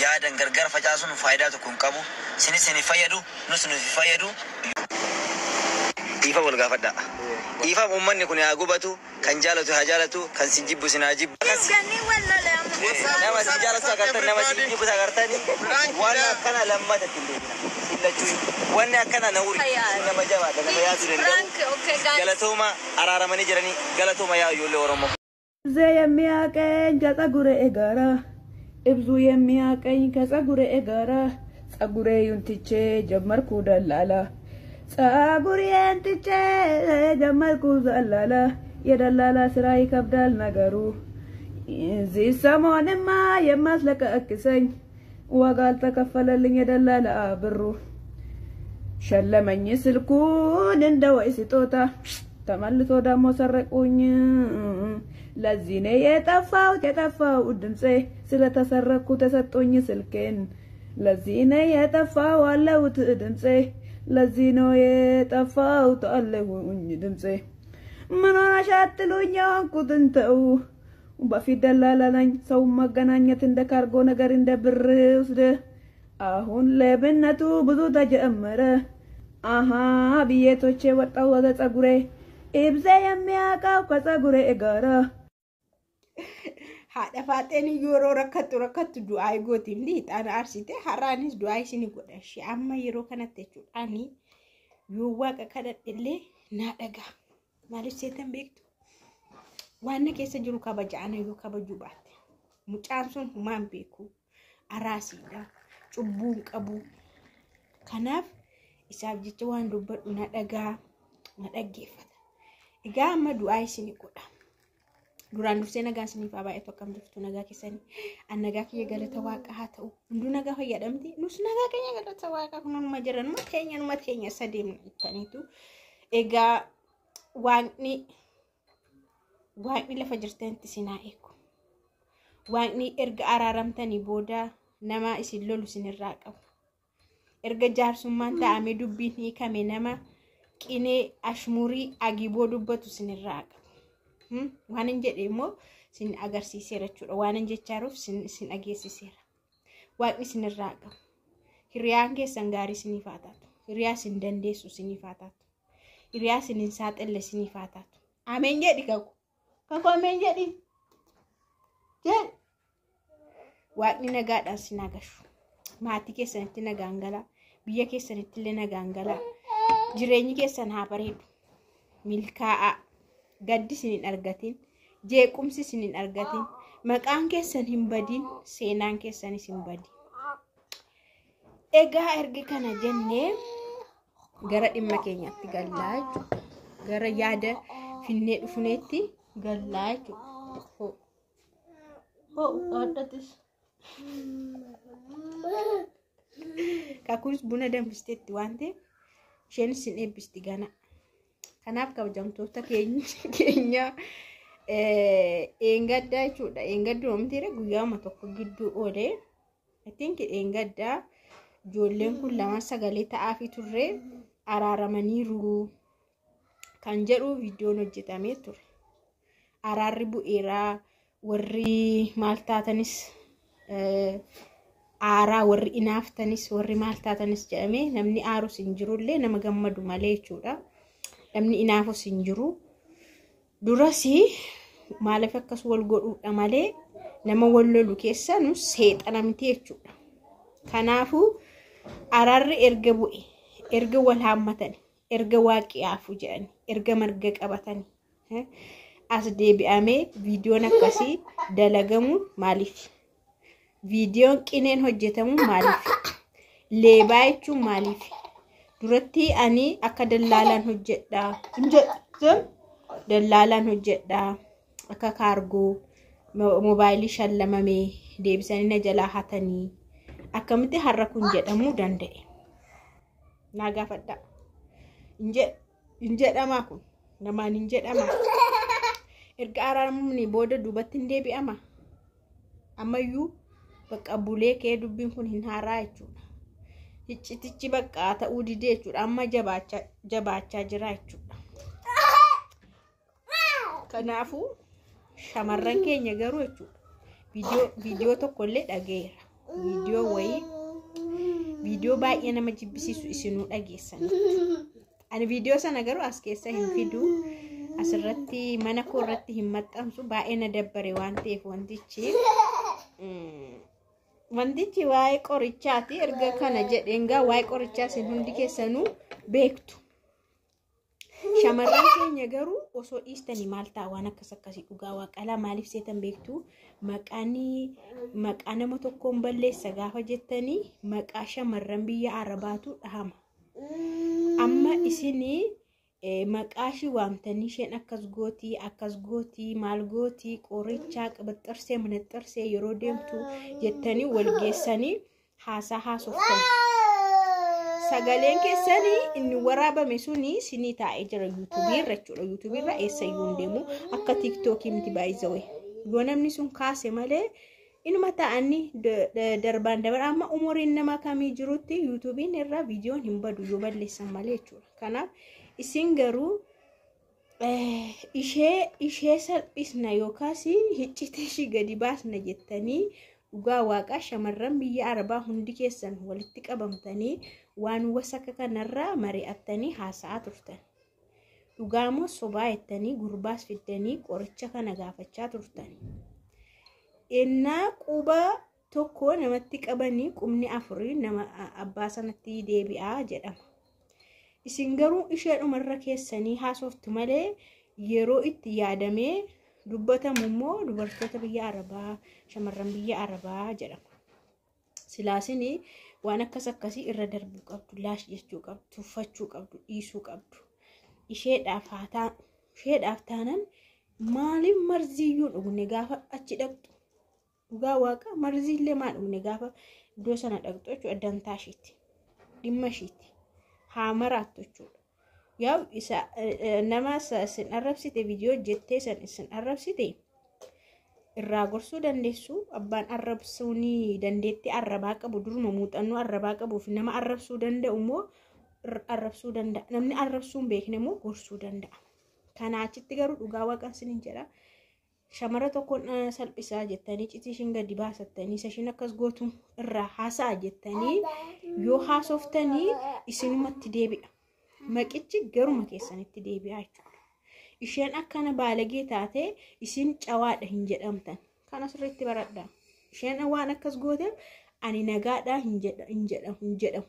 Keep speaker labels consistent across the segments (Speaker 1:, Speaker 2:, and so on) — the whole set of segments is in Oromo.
Speaker 1: yaadan gargar facaasuun faayidaa tokko hin qabu. Sinis fayyadu, nus nuuf fayyadu. Ifa wal gaafadha. Ifa uummanni kun haa gubatu, kan jaalatu haa jaalatu, kan si jibbu sin haa jibbu. Nama si jaalatu agartan, nama si jibbu agartani. Waan akkana lammata tilleedha. Sillachuu waan akkana na uri. Nama jabaadha, nama yaadu danda'u. Galatooma araaramanii jiranii galatooma yaa ijoollee Oromoo.
Speaker 2: Ibzee የሚያቀኝ ከጸጉሬ ጋራ ibዙ የሚያቀኝ ከጸጉሬ ጋራ ጸጉሬን ትቼ ጀመርኩ ደላላ ጸጉሬን ትቼ ጀመርኩ ደላላ የደላላ ስራ ይከብዳል ነገሩ እዚህ ሰሞንማ የማስለቀቅሰኝ ዋጋ አልተከፈለልኝ የደላላ ብሩ ሸለመኝ ስልኩን እንደ ወይ ስጦታ ተመልሶ ደሞ ሰረቁኝ ለዚህ ነው የጠፋው ድምጼ ስለተሰረኩ ተሰጥቶኝ ስልኬን ለዚህ ነው የጠፋው አለውት ድምጼ ለዚህ ነው የጠፋው አለውኝ ድምጼ ምን ሆነሽ አትሉኝ አንኩትን ተው በፊት ደላላ ነኝ ሰው መገናኘት እንደ ካርጎ ነገር እንደ ብር ወስደ አሁን ለብነቱ ብዙ ተጀመረ አሃ ቢየቶቼ ወጣው ወደ ጸጉሬ ibze የሚያቀው ከጸጉሬ ጋራ
Speaker 3: haadha faaxeen yeroo rakkattu du'aa gootiin liixaan arsite haraanis du'aa isin godhashi amma yeroo kanatti jechuudhaan yoo waaqa kadhadhillee naa dhagaa maaliif seetan beektu waan keessa jiru kabajaan yoo kabaju baatte mucaan sun humaan beeku araasiidha cubbuun qabu kanaaf isaaf jecha waan dubbadhu naa dhagaa na dhaggeeffata egaa amma du'aa isin godha duraan dursee nagaan siniif abaa'ee tokkam jirtu nagaa keessanii an nagaa kiyya galata waaqa haa ta'u hunduu nagaa fayyadamti nus nagaa keenya galata waaqa kunuma jiranuma teenya sadeemna ittaniitu egaa waaqni lafa jirtanitti sinaa eegu waaqni erga araaramtanii booda nama isin lolu sinirraa qabu erga jaarsummaan ta'amee dubbiin hiikame nama qinee ashmurii agiboo dubbatu sinirraa qabu waan hin jedhe immoo sin agarsiiseera jechuudha waan hin jechaaruuf sin ageessiseera waaqni sinirraa qabu hiriyaan keessan gaarii siniif haa taatu hiriyaa sin dandeessu siniif haa taatu hiriyaa sin hin saaxille siniif haa taatu ameen jedhi kako ameen jedhi jedhi waaqni nagaadhaan sin agashu maatii keessanitti nagaan galaa biyya keessanitti illee nagaan galaa jireenyi keessan haa bareedu milkaa'aa gaddi sinin argatin jeequmsi sinin argatin maqaan keessan hin badin seenaan keessanis hin badin egaa erga kana jennee gara dhimma keenyatti gallaa jechuudha gara yaada finnee dhufneetti gallaa jechuudha addatis kakunis buna danfisteetti waan ta'eef isheenis sin eebbisti gana kanaaf kabajamtoota keenya eengaddaa jechuudha eengadduu omtiire guyyaama tokko gidduu oolee I think eengaddaa ijoolleen kun lama sagalee ta'aafi turre araaramaniiru kan jedhu viidiyoon hojjetamee ture araarri bu'eeraa warri maal taatanis aaraa warri inaaftanis warri maal taatanis jedhamee namni aarus hin jirullee nama gammadu malee jechuudha namni inaafus hin jiru durasi maaliif akkas wal godhuudha malee nama wal lolu keessa nu seexana miti jechuudha kanaafu araarri erga bu'e erga wal haammatani erga waaqiyaafu jedhani erga marga qabatani as deebi'amee viidiyoon akkasii dalagamuun maaliif viidiyoon qineen hojjetamu maaliif leebaa jechuun maaliif duratti ani akka dallaalaan hojjedha dallaalaan hojjedha akka kaargoo mobaayilii shallamamee deebisanii na jalaa hatanii akkamitti har'a kun jedhamuu danda'e naa gaafadha injedhamaa kun namaan injedhamaa erga araaramni booda duubatti hin deebi'ama ammayyuu bakka bulee kee dubbiin kun hin haaraa jechuudha hiccitichi bakka ta'uu didee jechuudha amma jabaachaa jira jechuudha kanaafuu shamarran keenya garuu jechuudha viidiyoo tokkollee dhageera viidiyoo baay'ee nama jibbisiisu isinuu dhageessan. Ani viidiyoo sana garuu as keessa hin fidu. Asirratti mana koo irratti hin maxxansu baay'ee na dabbare waan ta'eef wantichi waa'ee qorichaati. Erga kana jedheen gaa waa'ee qorichaa isin hundi keessanuu beektu. Shamarran keenya garuu osoo dhiistanii maal ta'a waan akkasii dhugaa waaqalaa maaliif seetan beektu? Maqaa nama tokkoon balleessa gaafa jettanii maqaa shamarran biyya Arabaatu dhahama. Amma isinii maqaashi waamtanii isheen akkas gootii maal gootii qorichaa qabaxarsee manaxarsee yeroo deemtu jettanii wal geessanii haasoftan. Sagaleen keessanii inni waraabame suni sinii taa'ee jira YouTube irra jechuudha. YouTube irra eessayyuu hin deemu akka TikTok miti baay'isawee. Yoo namni sun kaase malee inuma ta'anii darbaan amma umuriin nama kamii jirutti YouTube irra viidiyoon hin badu yoo balleessan malee jechuudha. Kanaaf isin garuu ishee salphisna yookaas hiccitee ishii gadi baasna jettanii dhugaa waaqaa shamarran biyya Arabaa hundi keessan walitti qabamtanii waan wasaka kanarraa mari'attanii haasa'aa turtan. Dhugaamoo sobaa jettanii gurbaas fiddanii qoricha kana gaafachaa turtan. Innaa quba tokko namatti qabanii qubni afurii nama abbaa sanatti deebi'aa jedhama. Isin garuu isheedhumarra keessanii haasoftu malee yeroo itti yaadamee dubbatamu immoo dubartoota biyya Arabaa, shamarran biyya Arabaa jedhama. Silaasini waan akkasii irra darbuu qabdu, laash jechuu qabdu, tuffachuu qabdu, dhiisuu qabdu. Isheedhaaf taanan maaliif marziiyyuu dhugne gaafa achi dhaqxu? Dhugaa waaqa marziillee maa dhugne gaafa iddoo sana dhaqxu jechuudha. Dantaa isheetti, dhimma isheetti. Haa maraattu jechuudha. Yaa isa nama isin arrabsite viidiyoo jettee san isin arrabsite irraa gorsuu dandeessu. Abbaan arrabsuuni dandeetti arrabaa qabu duruma muuxannoo arrabaa qabuuf nama arrabsuu danda'u immoo arrabsuu danda'a. Namni arrabsuun beekne immoo gorsuu danda'a. Kanaa achitti garuu dhugaa waaqaan isiniin jedha. Shamara tokkoon salphisaa jettanii citii ishiin gadi baasattanii ishiin akkas gootu irraa haasa'a jettanii yoo haasoftanii isinumatti deebi'a. Maqichi garuma keessanitti deebi'a jechuudha. Isheen akkana baalagee taate isin cawaadha hin jedhamtan. Kana sirriitti baradhaa. Isheen waan akkas gooteef ani nagaadhaa hin jedhamu.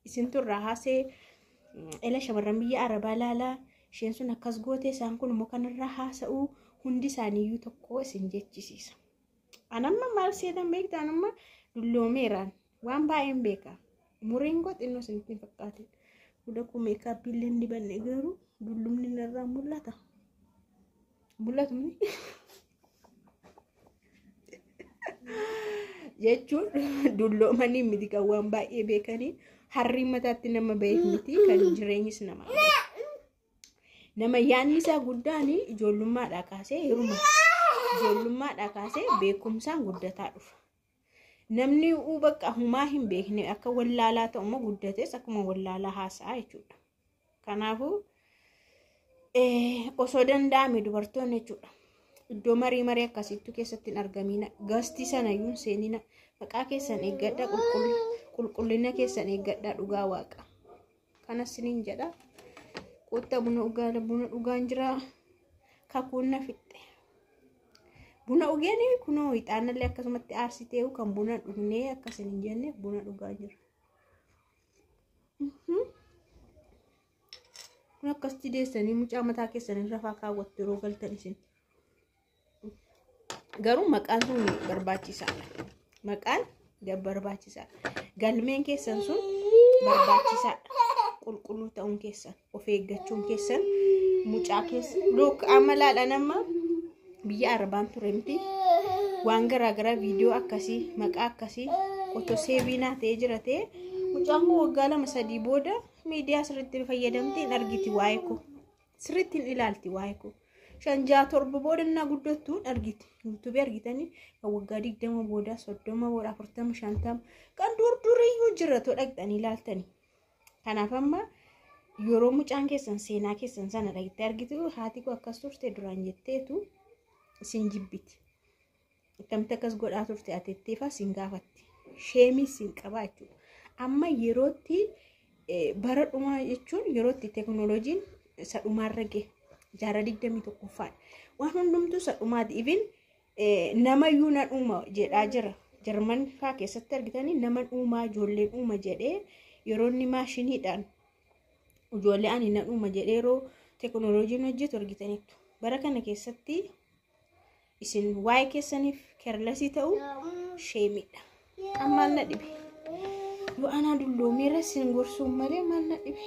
Speaker 3: Isintu irraa haasee ela shamarran biyya Arabaa laalaa isheen sun akkas goote isaan kun immoo kanarraa haasa'uu hundi isaaniiyyuu tokko isin jechisiisa. Anamma maal seetan beektaa? Anamma dulloomeeraan waan baay'een beeka. Umuriin koo xinnoo isinitti fakkaate. Fuula koo meekaapii illee hin dibanne garuu dullumni narraa mul'ata. Mul'atu jechuun dulloomanii miti kan waan baay'ee beekanii harri mataatti nama ba'eef miti kan jireenyis nama. Nama yaadni isaa guddaan ijoollummaadhaa kaasee hiruma ijoollummaadhaa kaasee beekumsaan guddataa dhufa. Namni bakka humaa hin beekne akka wallaalaa ta'ummaa guddates akkuma wallaalaa haasa'a jechuudha. Kanaafuu osoo danda'ame dubartoonni jechuudha. Iddoo marii akkasittu keessatti hin argamina. Gasti sanayyuu hin seenina. Maqaa keessan eeggadha, qulqullina keessan eeggadha dhugaa waaqa. Kanas isiniin jedha. Qotta buna dhugaan jira. Kakuun na fixxe. Buna dhugeeni kunoo ixaanallee akkasumatti aarsitee kan buna dhugnee akkasin hin jenne buna dhugaa jira. Kun akkasitti deessanii mucaa mataa keessanii rafaa kaawwattu yeroo galtan isin. Garuu maqaan sun barbaachisaadha. Maqaan barbaachisaadha. Galmeen keessan sun barbaachisaadha. Qulqulluu ta'uun keessan, of eeggachuun keessan, mucaa keessan. Look amalaadha nama biyya Arabaan ture miti. Waan garaagaraa viidiyoo akkasii, maqaa akkasii otoo seebiinaa ta'ee jira ta'e mucaan koo waggaa 2-3 booda miidiyaa sirriitti fayyadamte hin argiti waa'ee koo. Sirriitti hin ilaalti waa'ee koo. 5-7 booda innaa guddattu argiti. YouTube argitanii kan waggaa 20 booda 30 booda 40 50 kan duriyyuu jira too dhaqxanii ilaaltanii. Kanaaf amma yeroo mucaan keessan seenaa keessan sana dhaqxee argitu haati koo akkas turte duraan jetteetu isin jibbiti. Akkamitti akkas godhaa turte atetteefa isin gaafatti. sheemii sin qaba jechuudha. Amma yerootti bara dhumaa jechuun yerootti teknooloojiin isa dhumaarra gahe jaarraa 21ffaan waan hundumtuu isa dhumaati. Even namayyuu na dhuma jedhaa jira. Jarman faa keessatti argitanii nama dhumaa ijoolleen dhuma jedhee yeroo inni maashiniidhaan ijoollee ani na dhuma jedhee yeroo teknooloojiin hojjetu argitaniitu. Bara kana keessatti isin waa'ee keessaniif kerlasii ta'u sheemiidha. Kan maal na dhibe? Yoo anaa dulloomeera isin gorsuun malee maal na dhibe?